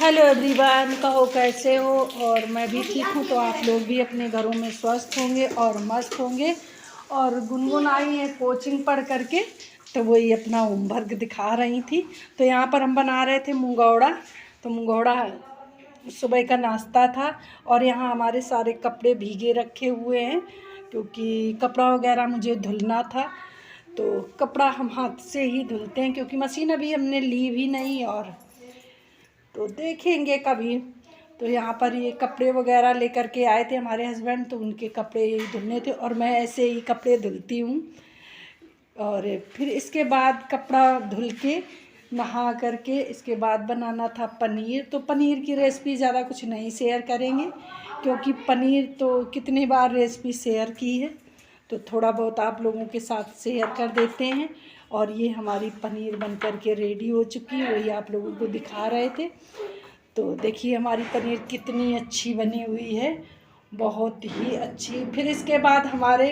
Hello everyone, कहो कैसे हो। और मैं भी ठीक हूँ। तो आप लोग भी अपने घरों में स्वस्थ होंगे और मस्त होंगे। और गुनगुन आई है कोचिंग पढ़ करके, तो वही अपना होमवर्क दिखा रही थी। तो यहाँ पर हम बना रहे थे मुंगौड़ा। तो मुंगौड़ा सुबह का नाश्ता था। और यहाँ हमारे सारे कपड़े भीगे रखे हुए हैं, क्योंकि कपड़ा वगैरह मुझे धुलना था। तो कपड़ा हम हाथ से ही धुलते हैं, क्योंकि मशीन अभी हमने ली भी नहीं, और तो देखेंगे कभी। तो यहाँ पर ये कपड़े वगैरह लेकर के आए थे हमारे हस्बैंड, तो उनके कपड़े धुलने थे। और मैं ऐसे ही कपड़े धुलती हूँ। और फिर इसके बाद कपड़ा धुल के नहा करके इसके बाद बनाना था पनीर। तो पनीर की रेसिपी ज़्यादा कुछ नहीं शेयर करेंगे, क्योंकि पनीर तो कितनी बार रेसिपी शेयर की है। तो थोड़ा बहुत आप लोगों के साथ शेयर कर देते हैं। और ये हमारी पनीर बन कर के रेडी हो चुकी है, वही आप लोगों को दिखा रहे थे। तो देखिए हमारी पनीर कितनी अच्छी बनी हुई है, बहुत ही अच्छी। फिर इसके बाद हमारे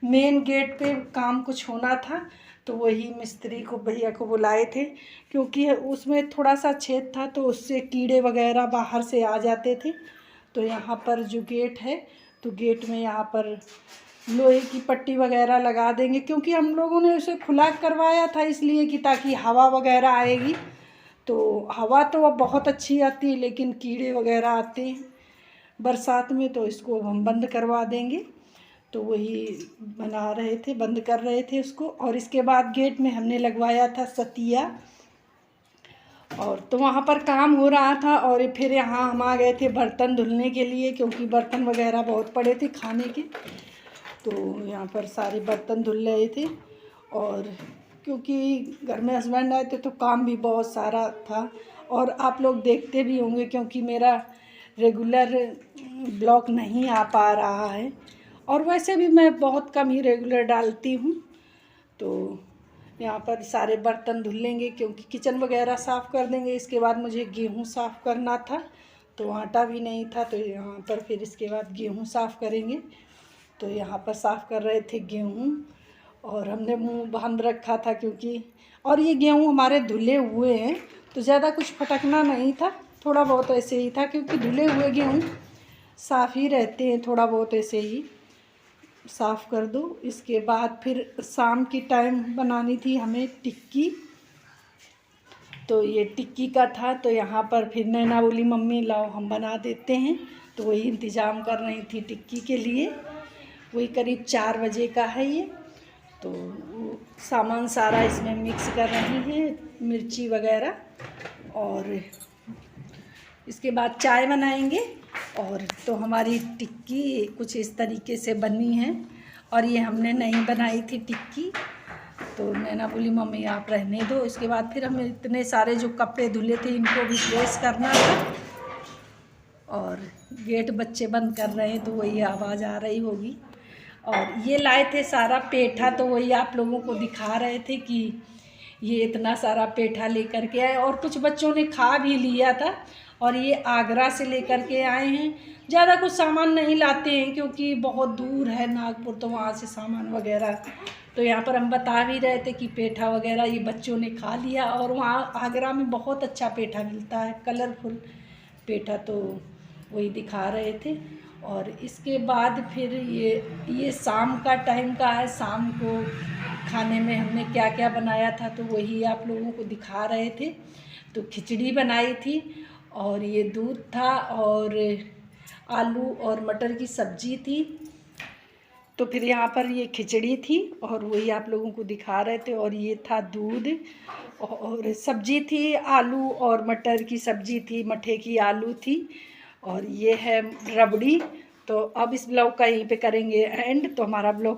मेन गेट पे काम कुछ होना था, तो वही मिस्त्री को भैया को बुलाए थे, क्योंकि उसमें थोड़ा सा छेद था, तो उससे कीड़े वगैरह बाहर से आ जाते थे। तो यहाँ पर जो गेट है, तो गेट में यहाँ पर लोहे की पट्टी वगैरह लगा देंगे, क्योंकि हम लोगों ने उसे खुला करवाया था इसलिए कि ताकि हवा वगैरह आएगी। तो हवा तो अब बहुत अच्छी आती है, लेकिन कीड़े वगैरह आते हैं बरसात में, तो इसको हम बंद करवा देंगे। तो वही बना रहे थे, बंद कर रहे थे उसको। और इसके बाद गेट में हमने लगवाया था सतिया। और तो वहाँ पर काम हो रहा था। और फिर यहाँ हम आ गए थे बर्तन धुलने के लिए, क्योंकि बर्तन वगैरह बहुत पड़े थे खाने के। तो यहाँ पर सारे बर्तन धुल रहे थे। और क्योंकि घर में हस्बैंड आए थे, तो काम भी बहुत सारा था। और आप लोग देखते भी होंगे, क्योंकि मेरा रेगुलर ब्लॉग नहीं आ पा रहा है। और वैसे भी मैं बहुत कम ही रेगुलर डालती हूँ। तो यहाँ पर सारे बर्तन धुल लेंगे, क्योंकि किचन वगैरह साफ़ कर देंगे। इसके बाद मुझे गेहूँ साफ़ करना था, तो आटा भी नहीं था। तो यहाँ पर फिर इसके बाद गेहूँ साफ़ करेंगे। तो यहाँ पर साफ़ कर रहे थे गेहूँ, और हमने मुंह बांध रखा था, क्योंकि और ये गेहूँ हमारे धुले हुए हैं, तो ज़्यादा कुछ फटकना नहीं था, थोड़ा बहुत ऐसे ही था, क्योंकि धुले हुए गेहूँ साफ़ ही रहते हैं। थोड़ा बहुत ऐसे ही साफ़ कर दो। इसके बाद फिर शाम की टाइम बनानी थी हमें टिक्की। तो ये टिक्की का था। तो यहाँ पर फिर नैना बोली मम्मी लाओ हम बना देते हैं। तो वही इंतज़ाम कर रही थी टिक्की के लिए। वही करीब 4 बजे का है ये। तो सामान सारा इसमें मिक्स कर रही हैं, मिर्ची वगैरह। और इसके बाद चाय बनाएंगे। और तो हमारी टिक्की कुछ इस तरीके से बनी है। और ये हमने नहीं बनाई थी टिक्की। तो नैना बोली मम्मी आप रहने दो। इसके बाद फिर हम इतने सारे जो कपड़े धुले थे, इनको भी प्रेस करना था। और गेट बच्चे बंद कर रहे हैं, तो वही आवाज़ आ रही होगी। और ये लाए थे सारा पेठा, तो वही आप लोगों को दिखा रहे थे कि ये इतना सारा पेठा लेकर के आए। और कुछ बच्चों ने खा भी लिया था। और ये आगरा से लेकर के आए हैं। ज़्यादा कुछ सामान नहीं लाते हैं, क्योंकि बहुत दूर है नागपुर, तो वहाँ से सामान वगैरह। तो यहाँ पर हम बता भी रहे थे कि पेठा वगैरह ये बच्चों ने खा लिया। और वहाँ आगरा में बहुत अच्छा पेठा मिलता है, कलरफुल पेठा। तो वही दिखा रहे थे। और इसके बाद फिर ये शाम का टाइम का है। शाम को खाने में हमने क्या क्या बनाया था, तो वही आप लोगों को दिखा रहे थे। तो खिचड़ी बनाई थी, और ये दूध था, और आलू और मटर की सब्ज़ी थी। तो फिर यहाँ पर ये खिचड़ी थी, और वही आप लोगों को दिखा रहे थे। और ये था दूध, और सब्ज़ी थी, आलू और मटर की सब्ज़ी थी, मठे की आलू थी। और ये है रबड़ी। तो अब इस ब्लॉग का यहीं पे करेंगे एंड। तो हमारा ब्लॉग